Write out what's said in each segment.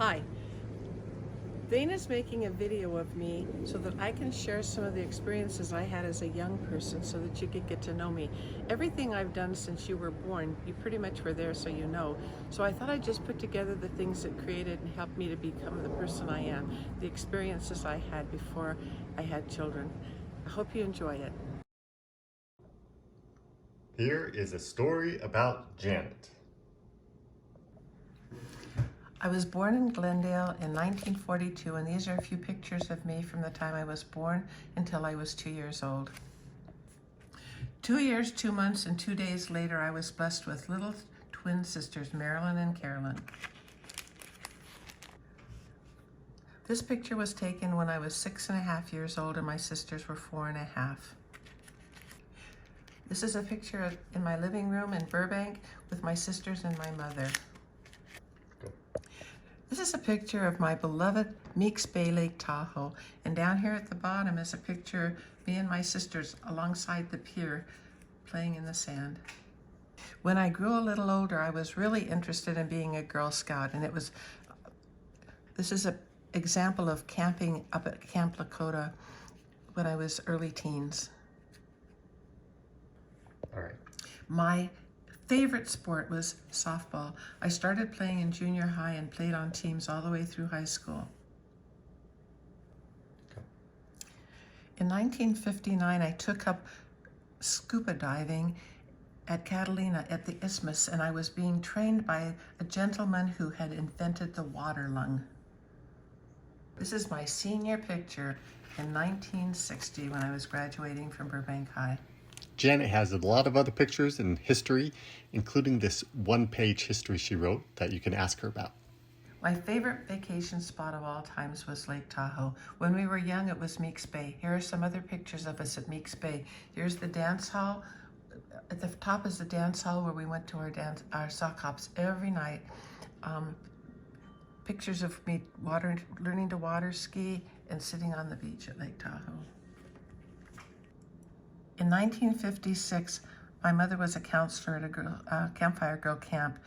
Hi, Dana's making a video of me so that I can share some of the experiences I had as a young person so that you could get to know me. Everything I've done since you were born, you pretty much were there, so you know. So I thought I'd just put together the things that created and helped me to become the person I am, the experiences I had before I had children. I hope you enjoy it. Here is a story about Janet. I was born in Glendale in 1942, and these are a few pictures of me from the time I was born until I was 2 years old. 2 years, 2 months, and 2 days later, I was blessed with little twin sisters, Marilyn and Carolyn. This picture was taken when I was 6.5 years old and my sisters were 4.5. This is a picture in my living room in Burbank with my sisters and my mother. This is a picture of my beloved Meeks Bay, Lake Tahoe, and down here at the bottom is a picture of me and my sisters alongside the pier playing in the sand. When I grew a little older, I was really interested in being a Girl Scout, and this is an example of camping up at Camp Lakota when I was early teens. All right. My favorite sport was softball. I started playing in junior high and played on teams all the way through high school. Okay. In 1959, I took up scuba diving at Catalina at the Isthmus, and I was being trained by a gentleman who had invented the water lung. This is my senior picture in 1960 when I was graduating from Burbank High. Janet has a lot of other pictures and history, including this one-page history she wrote that you can ask her about. My favorite vacation spot of all times was Lake Tahoe. When we were young, it was Meeks Bay. Here are some other pictures of us at Meeks Bay. Here's the dance hall. At the top is the dance hall where we went to our sock hops every night. Pictures of me learning to water ski and sitting on the beach at Lake Tahoe. In 1956, my mother was a counselor at a Campfire Girl camp,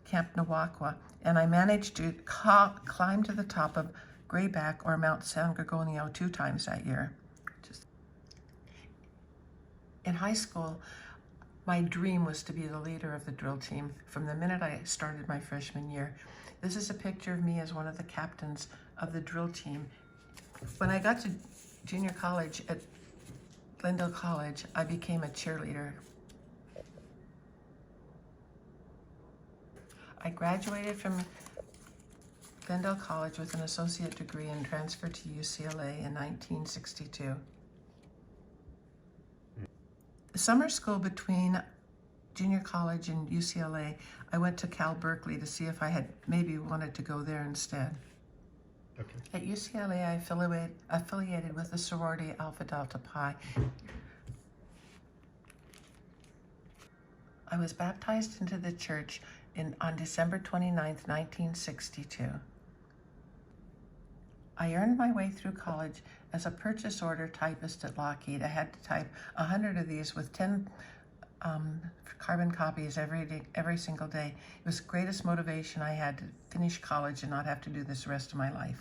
Camp Nawakwa, and I managed to climb to the top of Grayback or Mount San Gorgonio 2 times that year. In high school, my dream was to be the leader of the drill team from the minute I started my freshman year. This is a picture of me as one of the captains of the drill team. When I got to junior college at Glendale College, I became a cheerleader. I graduated from Glendale College with an associate degree and transferred to UCLA in 1962. The summer school between junior college and UCLA, I went to Cal Berkeley to see if I had maybe wanted to go there instead. Okay. At UCLA, I affiliated with the sorority Alpha Delta Pi. I was baptized into the church on December 29th, 1962. I earned my way through college as a purchase order typist at Lockheed. I had to type 100 of these with 10 carbon copies every single day. It was the greatest motivation I had to finish college and not have to do this the rest of my life.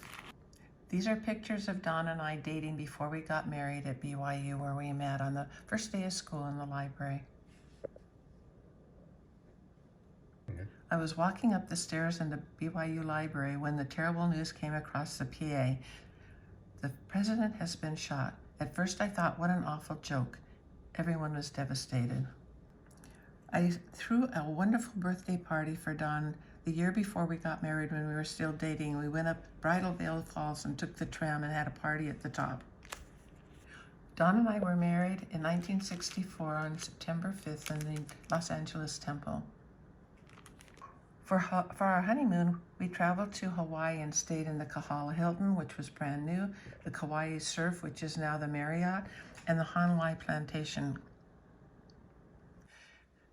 These are pictures of Don and I dating before we got married at BYU, where we met on the first day of school in the library. Okay. I was walking up the stairs in the BYU library when the terrible news came across the PA. The president has been shot. At first I thought, what an awful joke. Everyone was devastated. I threw a wonderful birthday party for Don the year before we got married when we were still dating. We went up Bridal Veil Falls and took the tram and had a party at the top. Don and I were married in 1964 on September 5th in the Los Angeles Temple. For our honeymoon, we traveled to Hawaii and stayed in the Kahala Hilton, which was brand new, the Kauai Surf, which is now the Marriott, and the Hanalei Plantation.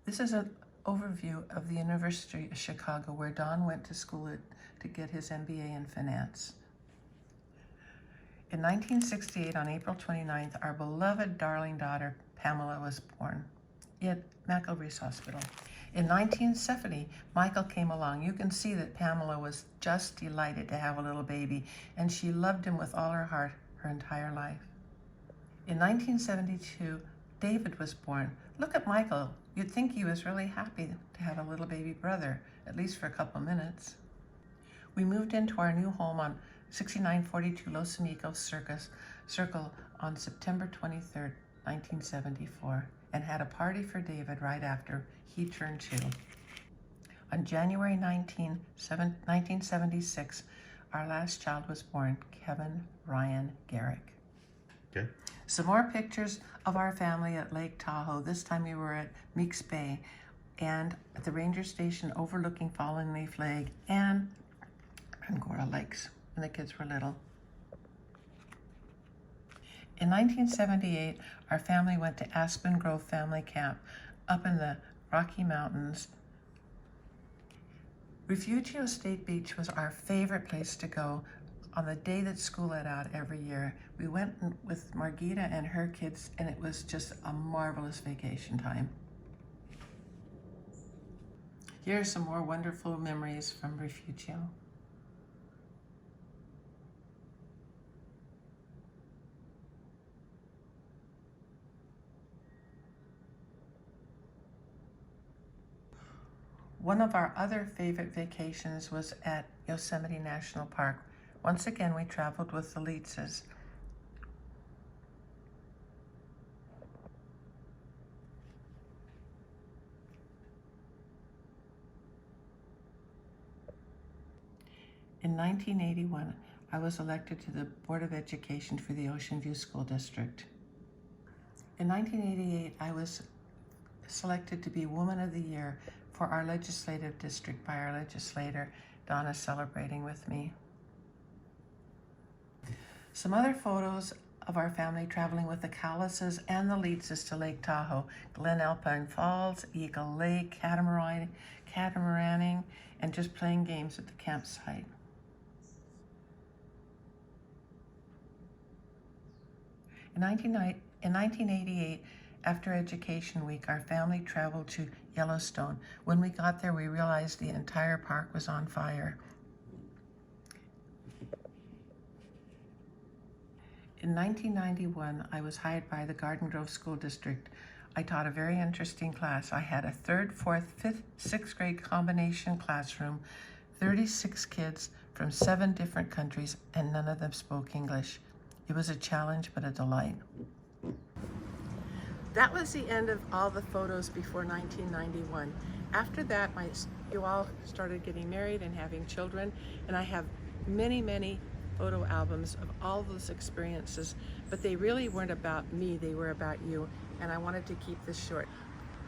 This is an overview of the University of Chicago, where Don went to school to get his MBA in finance. In 1968, on April 29th, our beloved darling daughter, Pamela, was born at McElreath Hospital. In 1970, Michael came along. You can see that Pamela was just delighted to have a little baby, and she loved him with all her heart her entire life. In 1972, David was born. Look at Michael. You'd think he was really happy to have a little baby brother, at least for a couple minutes. We moved into our new home on 6942 Los Amigos Circle on September 23rd, 1974, and had a party for David right after he turned 2. On January 1976, our last child was born, Kevin Ryan Garrick. Okay. Some more pictures of our family at Lake Tahoe. This time we were at Meeks Bay and at the ranger station overlooking Fallen Leaf Lake and Angora Lakes when the kids were little. In 1978, our family went to Aspen Grove Family Camp up in the Rocky Mountains. Refugio State Beach was our favorite place to go on the day that school let out every year. We went with Margita and her kids, and it was just a marvelous vacation time. Here are some more wonderful memories from Refugio. One of our other favorite vacations was at Yosemite National Park. Once again, we traveled with the Leitzes. In 1981, I was elected to the Board of Education for the Ocean View School District. In 1988, I was selected to be Woman of the Year for our legislative district by our legislator, Donna, celebrating with me. Some other photos of our family traveling with the Callises and the Leitzes to Lake Tahoe, Glen Alpine Falls, Eagle Lake, catamaraning, and just playing games at the campsite. In 1988, after Education Week, our family traveled to Yellowstone. When we got there, we realized the entire park was on fire. In 1991, I was hired by the Garden Grove School District. I taught a very interesting class. I had a 3rd, 4th, 5th, 6th grade combination classroom, 36 kids from 7 different countries, and none of them spoke English. It was a challenge, but a delight. That was the end of all the photos before 1991. After that, you all started getting married and having children, and I have many, many photo albums of all those experiences, but they really weren't about me, they were about you, and I wanted to keep this short.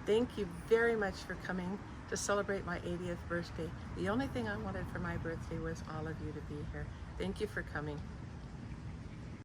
Thank you very much for coming to celebrate my 80th birthday. The only thing I wanted for my birthday was all of you to be here. Thank you for coming.